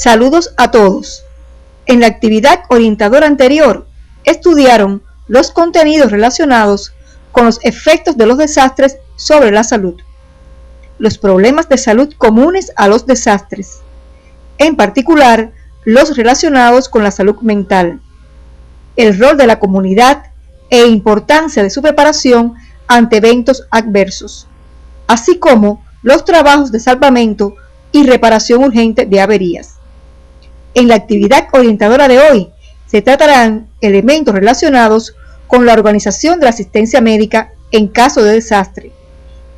Saludos a todos. En la actividad orientadora anterior, estudiaron los contenidos relacionados con los efectos de los desastres sobre la salud, los problemas de salud comunes a los desastres, en particular los relacionados con la salud mental, el rol de la comunidad e importancia de su preparación ante eventos adversos, así como los trabajos de salvamento y reparación urgente de averías. En la actividad orientadora de hoy se tratarán elementos relacionados con la organización de la asistencia médica en caso de desastre,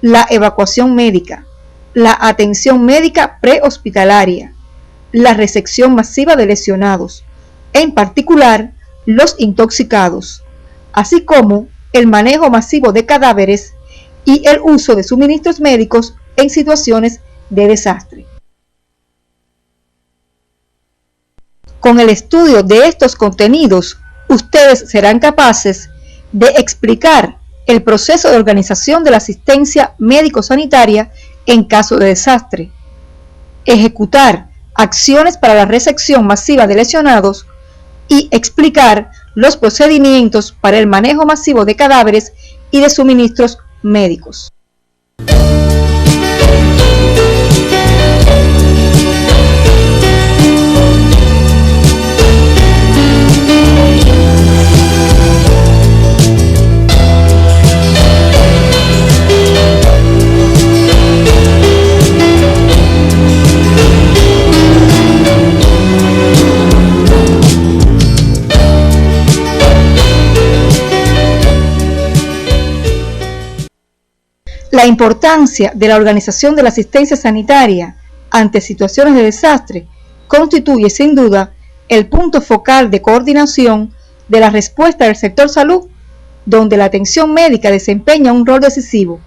la evacuación médica, la atención médica prehospitalaria, la resección masiva de lesionados, en particular los intoxicados, así como el manejo masivo de cadáveres y el uso de suministros médicos en situaciones de desastre. Con el estudio de estos contenidos, ustedes serán capaces de explicar el proceso de organización de la asistencia médico-sanitaria en caso de desastre, ejecutar acciones para la resección masiva de lesionados y explicar los procedimientos para el manejo masivo de cadáveres y de suministros médicos. La importancia de la organización de la asistencia sanitaria ante situaciones de desastre constituye sin duda el punto focal de coordinación de la respuesta del sector salud, donde la atención médica desempeña un rol decisivo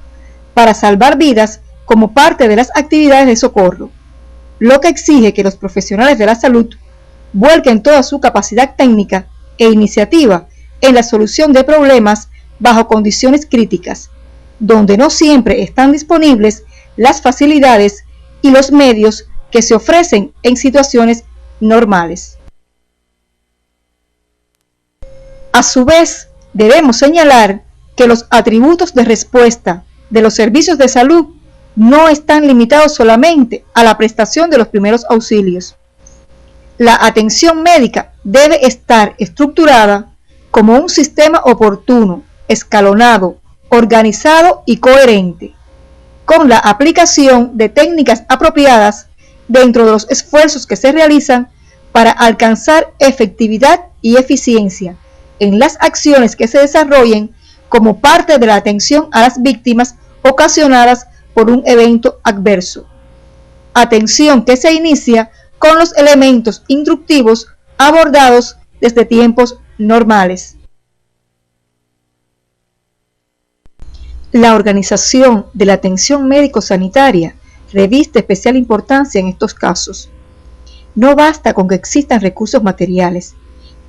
para salvar vidas como parte de las actividades de socorro, lo que exige que los profesionales de la salud vuelquen toda su capacidad técnica e iniciativa en la solución de problemas bajo condiciones críticas, donde no siempre están disponibles las facilidades y los medios que se ofrecen en situaciones normales. A su vez, debemos señalar que los atributos de respuesta de los servicios de salud no están limitados solamente a la prestación de los primeros auxilios. La atención médica debe estar estructurada como un sistema oportuno, escalonado, organizado y coherente, con la aplicación de técnicas apropiadas dentro de los esfuerzos que se realizan para alcanzar efectividad y eficiencia en las acciones que se desarrollen como parte de la atención a las víctimas ocasionadas por un evento adverso. Atención que se inicia con los elementos instructivos abordados desde tiempos normales. La organización de la atención médico-sanitaria reviste especial importancia en estos casos. No basta con que existan recursos materiales,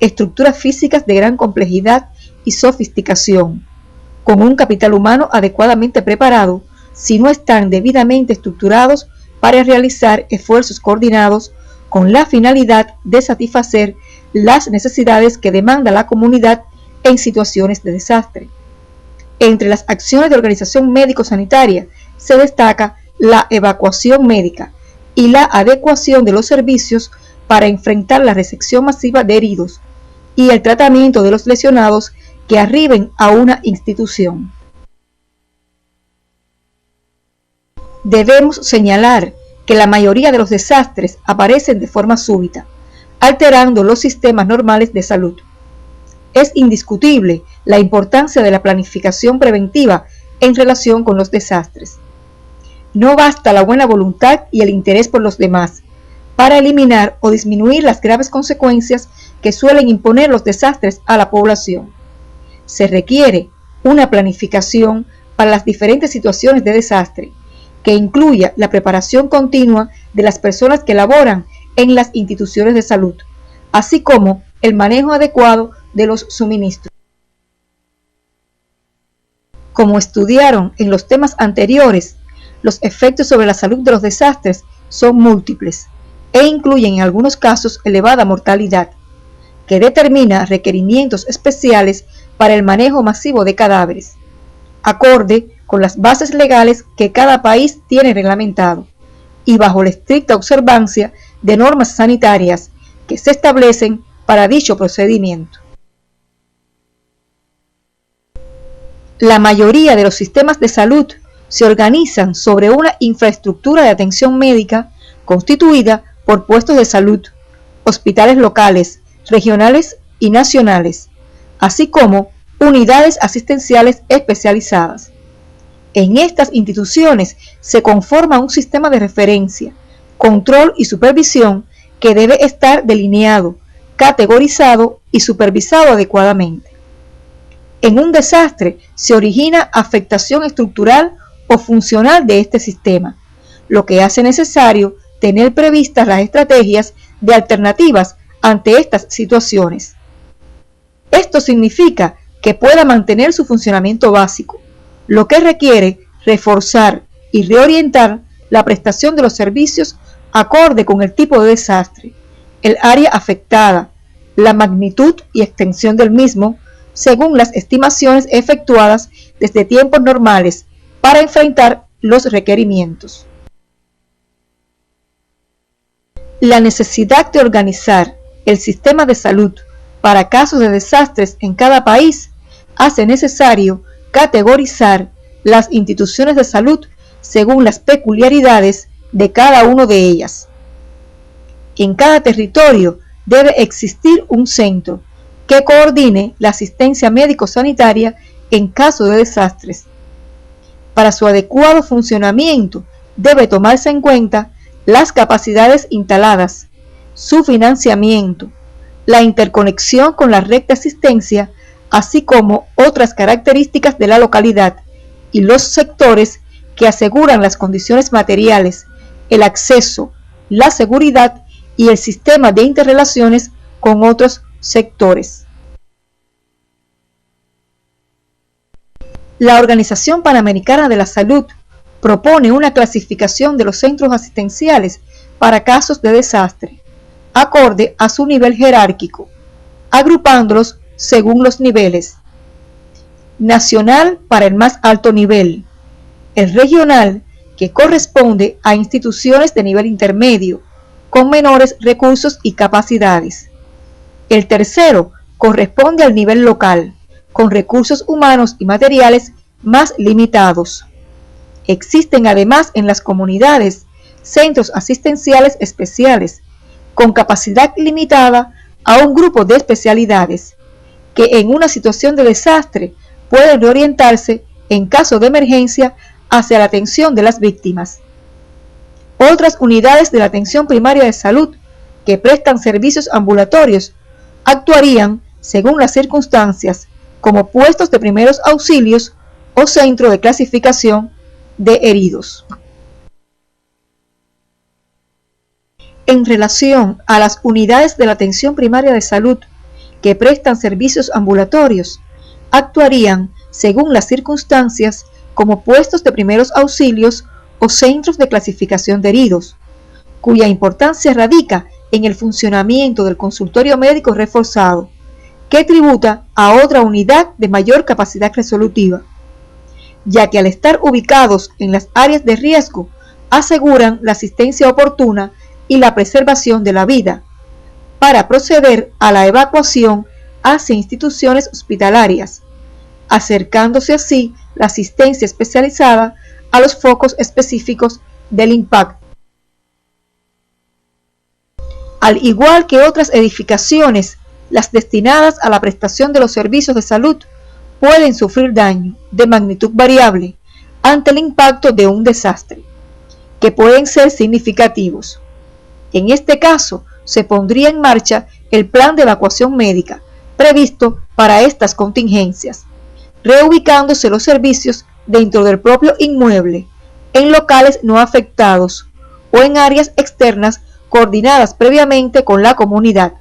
estructuras físicas de gran complejidad y sofisticación, con un capital humano adecuadamente preparado, si no están debidamente estructurados para realizar esfuerzos coordinados con la finalidad de satisfacer las necesidades que demanda la comunidad en situaciones de desastre. Entre las acciones de organización médico-sanitaria se destaca la evacuación médica y la adecuación de los servicios para enfrentar la resección masiva de heridos y el tratamiento de los lesionados que arriben a una institución. Debemos señalar que la mayoría de los desastres aparecen de forma súbita, alterando los sistemas normales de salud. Es indiscutible la importancia de la planificación preventiva en relación con los desastres. No basta la buena voluntad y el interés por los demás para eliminar o disminuir las graves consecuencias que suelen imponer los desastres a la población. Se requiere una planificación para las diferentes situaciones de desastre, que incluya la preparación continua de las personas que laboran en las instituciones de salud, así como el manejo adecuado de los suministros. Como estudiaron en los temas anteriores, los efectos sobre la salud de los desastres son múltiples e incluyen en algunos casos elevada mortalidad, que determina requerimientos especiales para el manejo masivo de cadáveres, acorde con las bases legales que cada país tiene reglamentado y bajo la estricta observancia de normas sanitarias que se establecen para dicho procedimiento. La mayoría de los sistemas de salud se organizan sobre una infraestructura de atención médica constituida por puestos de salud, hospitales locales, regionales y nacionales, así como unidades asistenciales especializadas. En estas instituciones se conforma un sistema de referencia, control y supervisión que debe estar delineado, categorizado y supervisado adecuadamente. En un desastre se origina afectación estructural o funcional de este sistema, lo que hace necesario tener previstas las estrategias de alternativas ante estas situaciones. Esto significa que pueda mantener su funcionamiento básico, lo que requiere reforzar y reorientar la prestación de los servicios acorde con el tipo de desastre, el área afectada, la magnitud y extensión del mismo, según las estimaciones efectuadas desde tiempos normales para enfrentar los requerimientos. La necesidad de organizar el sistema de salud para casos de desastres en cada país hace necesario categorizar las instituciones de salud según las peculiaridades de cada una de ellas. En cada territorio debe existir un centro que coordine la asistencia médico-sanitaria en caso de desastres. Para su adecuado funcionamiento debe tomarse en cuenta las capacidades instaladas, su financiamiento, la interconexión con la red de asistencia, así como otras características de la localidad y los sectores que aseguran las condiciones materiales, el acceso, la seguridad y el sistema de interrelaciones con otros sectores. La Organización Panamericana de la Salud propone una clasificación de los centros asistenciales para casos de desastre, acorde a su nivel jerárquico, agrupándolos según los niveles: nacional para el más alto nivel, el regional, que corresponde a instituciones de nivel intermedio, con menores recursos y capacidades. El tercero corresponde al nivel local, con recursos humanos y materiales más limitados. Existen además en las comunidades centros asistenciales especiales, con capacidad limitada a un grupo de especialidades, que en una situación de desastre pueden reorientarse en caso de emergencia hacia la atención de las víctimas. Otras unidades de la atención primaria de salud que prestan servicios ambulatorios actuarían, según las circunstancias, como puestos de primeros auxilios o centro de clasificación de heridos. En relación a las unidades de la atención primaria de salud que prestan servicios ambulatorios, actuarían, según las circunstancias, como puestos de primeros auxilios o centros de clasificación de heridos, cuya importancia radica en el funcionamiento del consultorio médico reforzado, que tributa a otra unidad de mayor capacidad resolutiva, ya que al estar ubicados en las áreas de riesgo, aseguran la asistencia oportuna y la preservación de la vida, para proceder a la evacuación hacia instituciones hospitalarias, acercándose así la asistencia especializada a los focos específicos del impacto. Al igual que otras edificaciones, las destinadas a la prestación de los servicios de salud pueden sufrir daño de magnitud variable ante el impacto de un desastre, que pueden ser significativos. En este caso, se pondría en marcha el plan de evacuación médica previsto para estas contingencias, reubicándose los servicios dentro del propio inmueble, en locales no afectados o en áreas externas coordinadas previamente con la comunidad,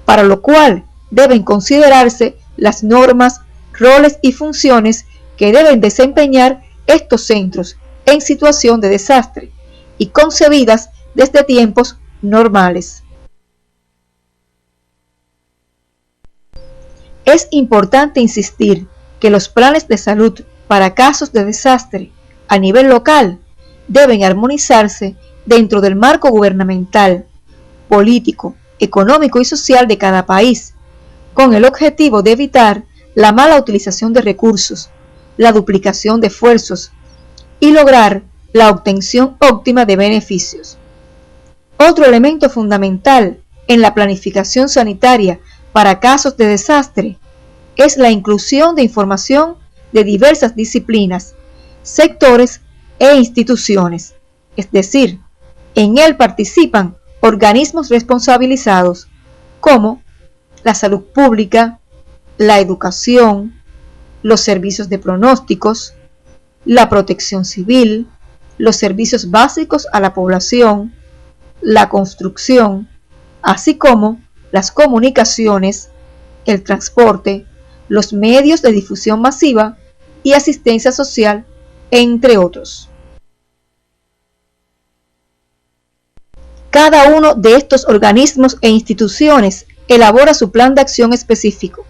para lo cual deben considerarse las normas, roles y funciones que deben desempeñar estos centros en situación de desastre y concebidas desde tiempos normales. Es importante insistir que los planes de salud para casos de desastre a nivel local deben armonizarse dentro del marco gubernamental, político, económico y social de cada país, con el objetivo de evitar la mala utilización de recursos, la duplicación de esfuerzos y lograr la obtención óptima de beneficios. Otro elemento fundamental en la planificación sanitaria para casos de desastre es la inclusión de información de diversas disciplinas, sectores e instituciones, es decir, en él participan organismos responsabilizados como la salud pública, la educación, los servicios de pronósticos, la protección civil, los servicios básicos a la población, la construcción, así como las comunicaciones, el transporte, los medios de difusión masiva y asistencia social, entre otros. Cada uno de estos organismos e instituciones elabora su plan de acción específico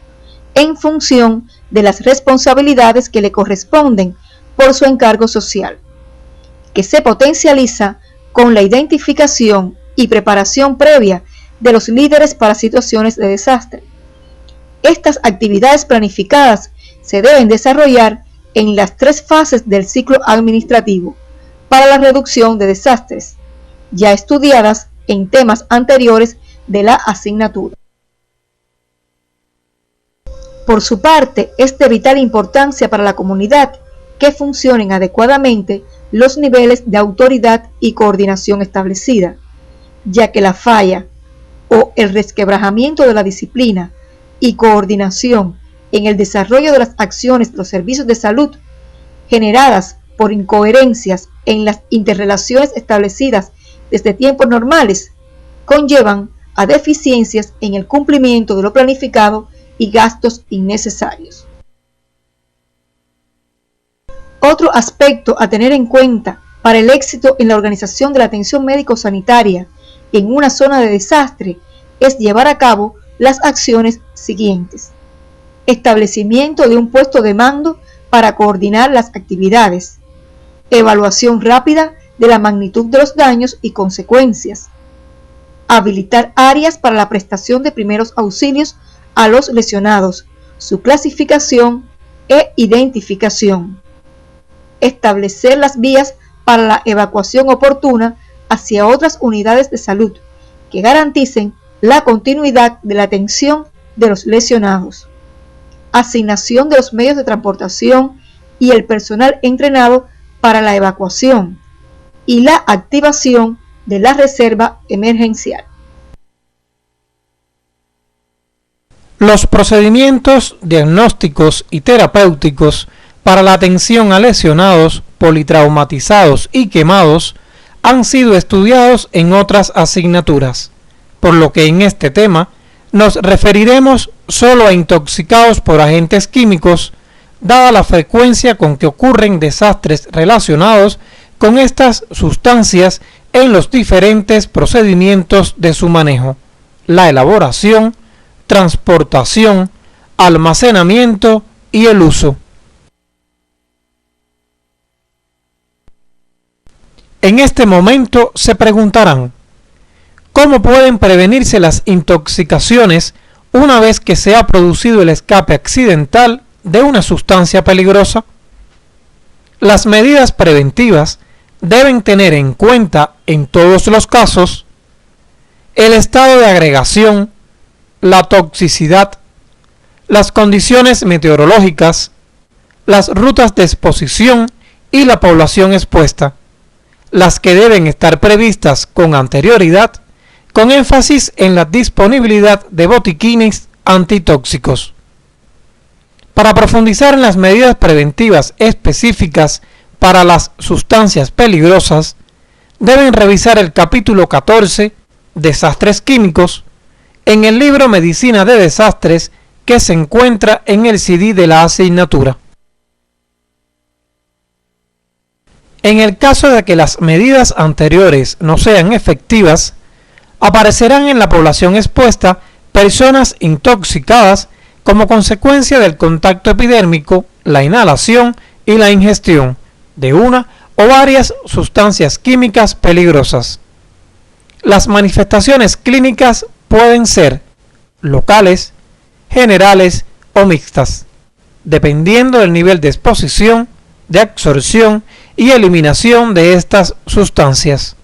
en función de las responsabilidades que le corresponden por su encargo social, que se potencializa con la identificación y preparación previa de los líderes para situaciones de desastre. Estas actividades planificadas se deben desarrollar en las 3 fases del ciclo administrativo para la reducción de desastres, ya estudiadas en temas anteriores de la asignatura. Por su parte, es de vital importancia para la comunidad que funcionen adecuadamente los niveles de autoridad y coordinación establecida, ya que la falla o el resquebrajamiento de la disciplina y coordinación en el desarrollo de las acciones de los servicios de salud generadas por incoherencias en las interrelaciones establecidas desde tiempos normales conllevan a deficiencias en el cumplimiento de lo planificado y gastos innecesarios. Otro aspecto a tener en cuenta para el éxito en la organización de la atención médico-sanitaria en una zona de desastre es llevar a cabo las acciones siguientes: establecimiento de un puesto de mando para coordinar las actividades, evaluación rápida de la magnitud de los daños y consecuencias, habilitar áreas para la prestación de primeros auxilios a los lesionados, su clasificación e identificación, establecer las vías para la evacuación oportuna hacia otras unidades de salud que garanticen la continuidad de la atención de los lesionados, asignación de los medios de transportación y el personal entrenado para la evacuación y la activación de la reserva emergencial. Los procedimientos diagnósticos y terapéuticos para la atención a lesionados, politraumatizados y quemados han sido estudiados en otras asignaturas, por lo que en este tema nos referiremos solo a intoxicados por agentes químicos, dada la frecuencia con que ocurren desastres relacionados con estas sustancias en los diferentes procedimientos de su manejo, la elaboración, transportación, almacenamiento y el uso. En este momento se preguntarán, ¿cómo pueden prevenirse las intoxicaciones una vez que se ha producido el escape accidental de una sustancia peligrosa? Las medidas preventivas deben tener en cuenta en todos los casos el estado de agregación, la toxicidad, las condiciones meteorológicas, las rutas de exposición y la población expuesta, las que deben estar previstas con anterioridad, con énfasis en la disponibilidad de botiquines antitóxicos. Para profundizar en las medidas preventivas específicas para las sustancias peligrosas, deben revisar el capítulo 14, Desastres Químicos, en el libro Medicina de Desastres que se encuentra en el CD de la asignatura. En el caso de que las medidas anteriores no sean efectivas, aparecerán en la población expuesta personas intoxicadas como consecuencia del contacto epidérmico, la inhalación y la ingestión de una o varias sustancias químicas peligrosas. Las manifestaciones clínicas pueden ser locales, generales o mixtas, dependiendo del nivel de exposición, de absorción y eliminación de estas sustancias.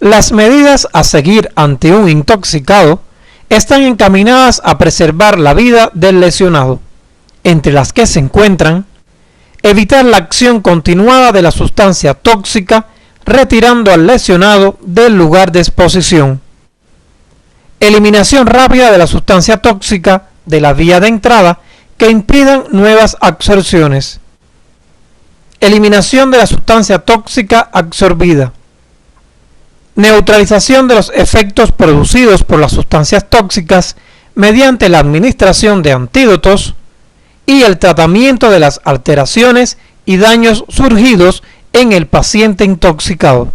Las medidas a seguir ante un intoxicado están encaminadas a preservar la vida del lesionado, entre las que se encuentran evitar la acción continuada de la sustancia tóxica retirando al lesionado del lugar de exposición, eliminación rápida de la sustancia tóxica de la vía de entrada que impidan nuevas absorciones, eliminación de la sustancia tóxica absorbida, neutralización de los efectos producidos por las sustancias tóxicas mediante la administración de antídotos y el tratamiento de las alteraciones y daños surgidos en el paciente intoxicado.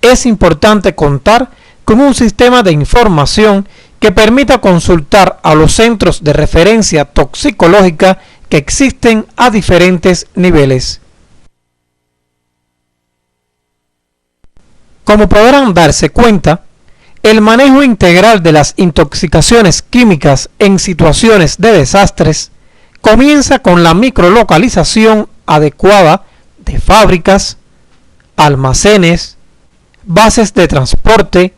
Es importante contar con un sistema de información que permita consultar a los centros de referencia toxicológica que existen a diferentes niveles. Como podrán darse cuenta, el manejo integral de las intoxicaciones químicas en situaciones de desastres comienza con la microlocalización adecuada de fábricas, almacenes, bases de transporte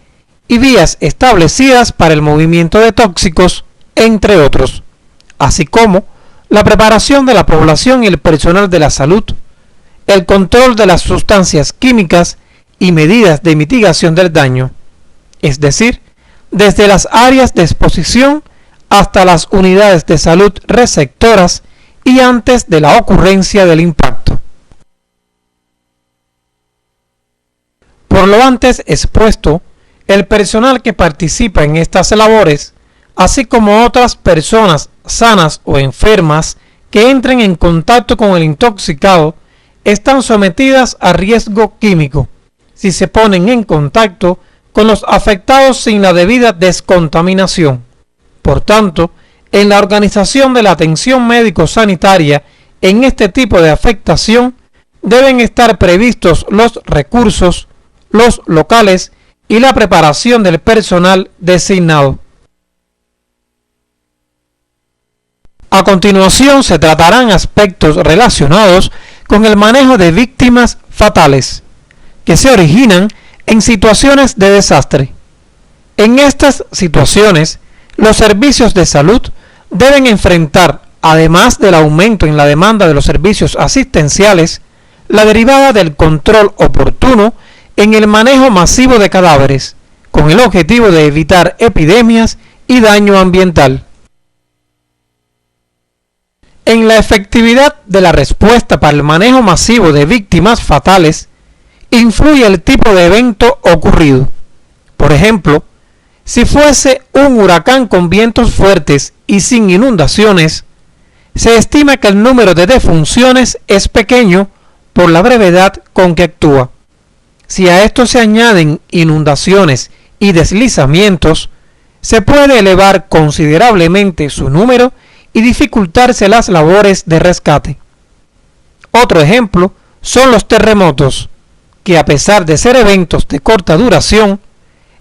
y vías establecidas para el movimiento de tóxicos, entre otros, así como la preparación de la población y el personal de la salud, el control de las sustancias químicas y medidas de mitigación del daño, es decir, desde las áreas de exposición hasta las unidades de salud receptoras y antes de la ocurrencia del impacto. Por lo antes expuesto, el personal que participa en estas labores, así como otras personas sanas o enfermas que entren en contacto con el intoxicado, están sometidas a riesgo químico si se ponen en contacto con los afectados sin la debida descontaminación. Por tanto, en la organización de la atención médico-sanitaria en este tipo de afectación deben estar previstos los recursos, los locales y la preparación del personal designado. A continuación se tratarán aspectos relacionados con el manejo de víctimas fatales que se originan en situaciones de desastre. En estas situaciones, los servicios de salud deben enfrentar, además del aumento en la demanda de los servicios asistenciales, la derivada del control oportuno en el manejo masivo de cadáveres, con el objetivo de evitar epidemias y daño ambiental. En la efectividad de la respuesta para el manejo masivo de víctimas fatales, influye el tipo de evento ocurrido. Por ejemplo, si fuese un huracán con vientos fuertes y sin inundaciones, se estima que el número de defunciones es pequeño por la brevedad con que actúa. Si a esto se añaden inundaciones y deslizamientos, se puede elevar considerablemente su número y dificultarse las labores de rescate. Otro ejemplo son los terremotos, que a pesar de ser eventos de corta duración,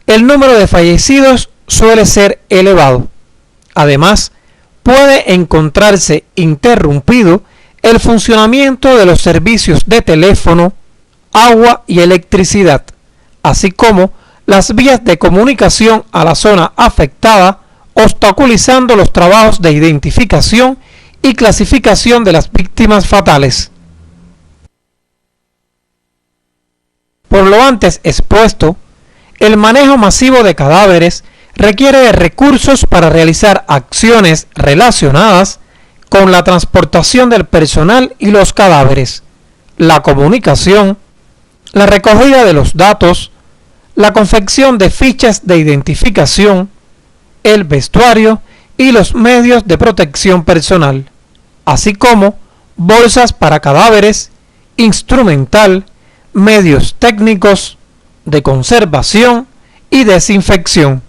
el número de fallecidos suele ser elevado. Además, puede encontrarse interrumpido el funcionamiento de los servicios de teléfono, agua y electricidad, así como las vías de comunicación a la zona afectada, obstaculizando los trabajos de identificación y clasificación de las víctimas fatales. Por lo antes expuesto, el manejo masivo de cadáveres requiere de recursos para realizar acciones relacionadas con la transportación del personal y los cadáveres, la comunicación, la recogida de los datos, la confección de fichas de identificación, el vestuario y los medios de protección personal, así como bolsas para cadáveres, instrumental, medios técnicos, de conservación y desinfección.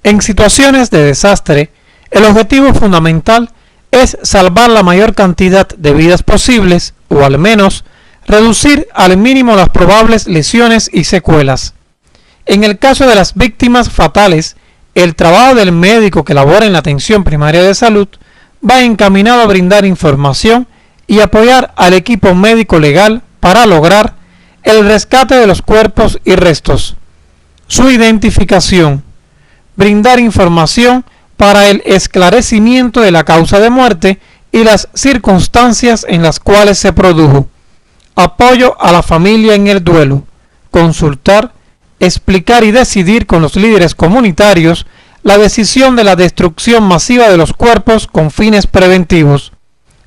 En situaciones de desastre, el objetivo fundamental es salvar la mayor cantidad de vidas posibles, o al menos reducir al mínimo las probables lesiones y secuelas. En el caso de las víctimas fatales, el trabajo del médico que labora en la atención primaria de salud va encaminado a brindar información y apoyar al equipo médico legal para lograr el rescate de los cuerpos y restos, su identificación, brindar información para el esclarecimiento de la causa de muerte y las circunstancias en las cuales se produjo, apoyo a la familia en el duelo, consultar, explicar y decidir con los líderes comunitarios la decisión de la destrucción masiva de los cuerpos con fines preventivos,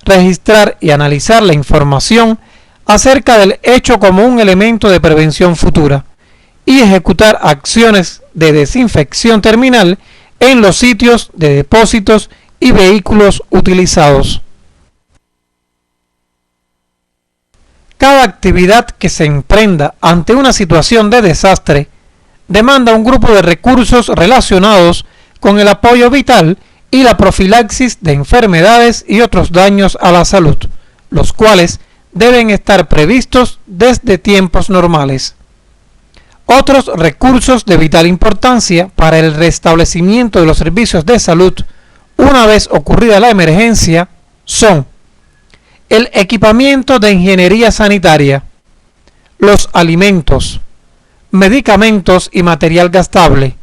registrar y analizar la información acerca del hecho como un elemento de prevención futura y ejecutar acciones de desinfección terminal en los sitios de depósitos y vehículos utilizados. Cada actividad que se emprenda ante una situación de desastre demanda un grupo de recursos relacionados con el apoyo vital y la profilaxis de enfermedades y otros daños a la salud, los cuales deben estar previstos desde tiempos normales. Otros recursos de vital importancia para el restablecimiento de los servicios de salud una vez ocurrida la emergencia son el equipamiento de ingeniería sanitaria, los alimentos, medicamentos y material gastable,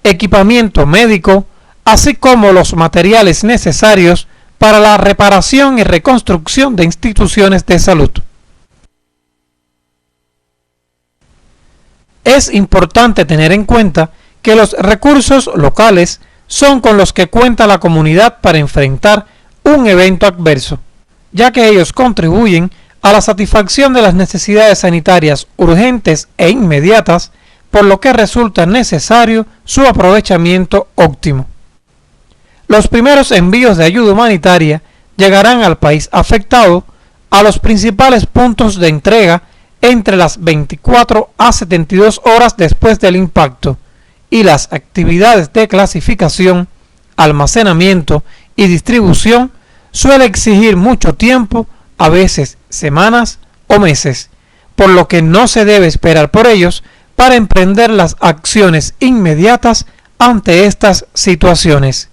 equipamiento médico, así como los materiales necesarios para la reparación y reconstrucción de instituciones de salud. Es importante tener en cuenta que los recursos locales son con los que cuenta la comunidad para enfrentar un evento adverso, ya que ellos contribuyen a la satisfacción de las necesidades sanitarias urgentes e inmediatas, por lo que resulta necesario su aprovechamiento óptimo. Los primeros envíos de ayuda humanitaria llegarán al país afectado a los principales puntos de entrega entre las 24 a 72 horas después del impacto, y las actividades de clasificación, almacenamiento y distribución suele exigir mucho tiempo, a veces semanas o meses, por lo que no se debe esperar por ellos para emprender las acciones inmediatas ante estas situaciones.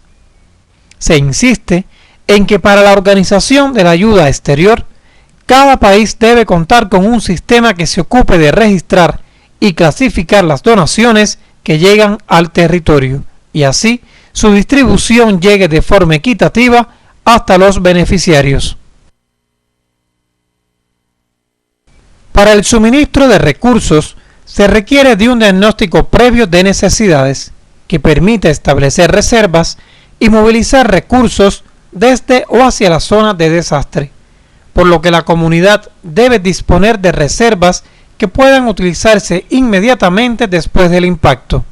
Se insiste en que para la organización de la ayuda exterior, cada país debe contar con un sistema que se ocupe de registrar y clasificar las donaciones que llegan al territorio, y así su distribución llegue de forma equitativa hasta los beneficiarios. Para el suministro de recursos se requiere de un diagnóstico previo de necesidades que permite establecer reservas y movilizar recursos desde o hacia la zona de desastre, por lo que la comunidad debe disponer de reservas que puedan utilizarse inmediatamente después del impacto.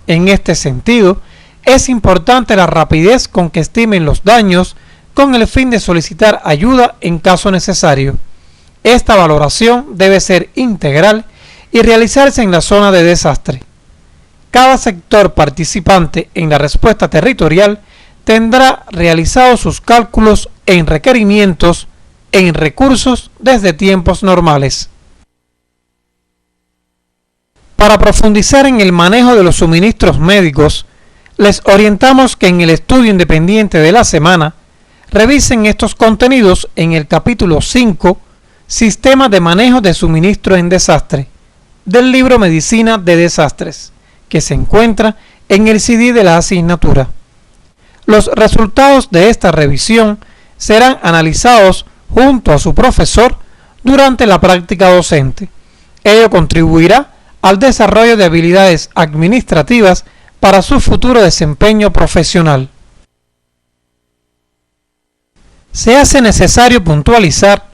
En este sentido, es importante la rapidez con que estimen los daños con el fin de solicitar ayuda en caso necesario. Esta valoración debe ser integral y realizarse en la zona de desastre. Cada sector participante en la respuesta territorial tendrá realizados sus cálculos en requerimientos en recursos desde tiempos normales. Para profundizar en el manejo de los suministros médicos, les orientamos que en el estudio independiente de la semana revisen estos contenidos en el capítulo 5, Sistema de manejo de suministro en desastre, del libro Medicina de Desastres, que se encuentra en el CD de la asignatura. Los resultados de esta revisión serán analizados junto a su profesor durante la práctica docente. Ello contribuirá al desarrollo de habilidades administrativas para su futuro desempeño profesional. Se hace necesario puntualizar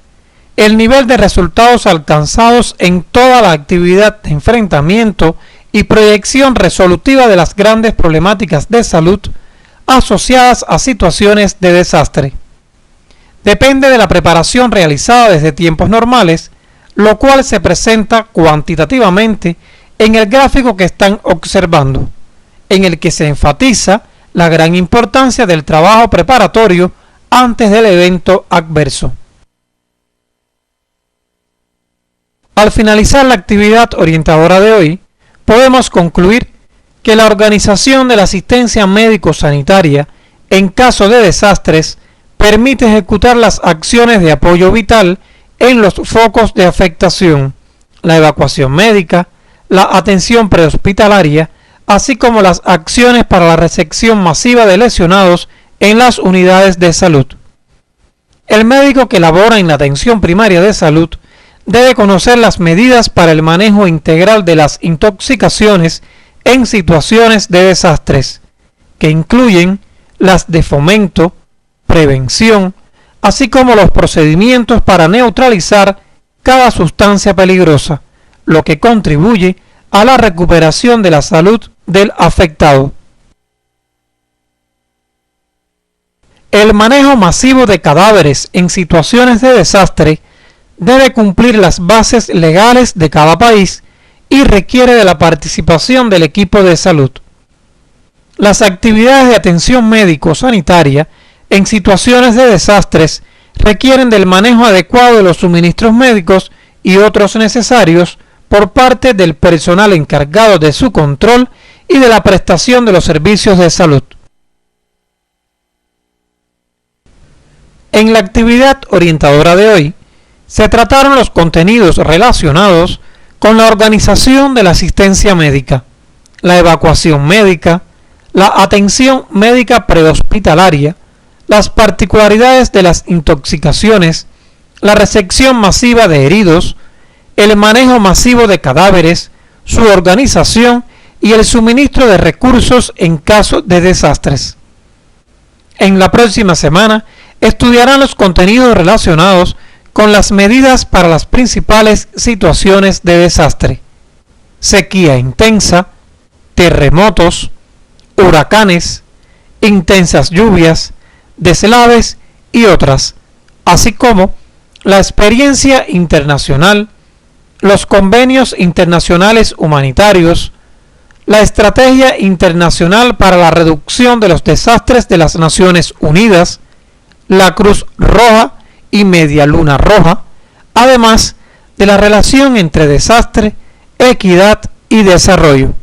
el nivel de resultados alcanzados en toda la actividad de enfrentamiento y proyección resolutiva de las grandes problemáticas de salud asociadas a situaciones de desastre. Depende de la preparación realizada desde tiempos normales, lo cual se presenta cuantitativamente en el gráfico que están observando, en el que se enfatiza la gran importancia del trabajo preparatorio antes del evento adverso. Al finalizar la actividad orientadora de hoy, podemos concluir que la organización de la asistencia médico-sanitaria en caso de desastres permite ejecutar las acciones de apoyo vital en los focos de afectación, la evacuación médica, la atención prehospitalaria, así como las acciones para la recepción masiva de lesionados en las unidades de salud. El médico que labora en la atención primaria de salud debe conocer las medidas para el manejo integral de las intoxicaciones en situaciones de desastres, que incluyen las de fomento, prevención, así como los procedimientos para neutralizar cada sustancia peligrosa, lo que contribuye a la recuperación de la salud del afectado. El manejo masivo de cadáveres en situaciones de desastre debe cumplir las bases legales de cada país y requiere de la participación del equipo de salud. Las actividades de atención médico-sanitaria en situaciones de desastres requieren del manejo adecuado de los suministros médicos y otros necesarios por parte del personal encargado de su control y de la prestación de los servicios de salud. En la actividad orientadora de hoy, se trataron los contenidos relacionados con la organización de la asistencia médica, la evacuación médica, la atención médica prehospitalaria, las particularidades de las intoxicaciones, la recepción masiva de heridos, el manejo masivo de cadáveres, su organización y el suministro de recursos en caso de desastres. En la próxima semana estudiarán los contenidos relacionados con las medidas para las principales situaciones de desastre: sequía intensa, terremotos, huracanes, intensas lluvias, deslaves y otras, así como la experiencia internacional, los convenios internacionales humanitarios, la Estrategia Internacional para la Reducción de los Desastres de las Naciones Unidas, la Cruz Roja y Media Luna Roja, además de la relación entre desastre, equidad y desarrollo.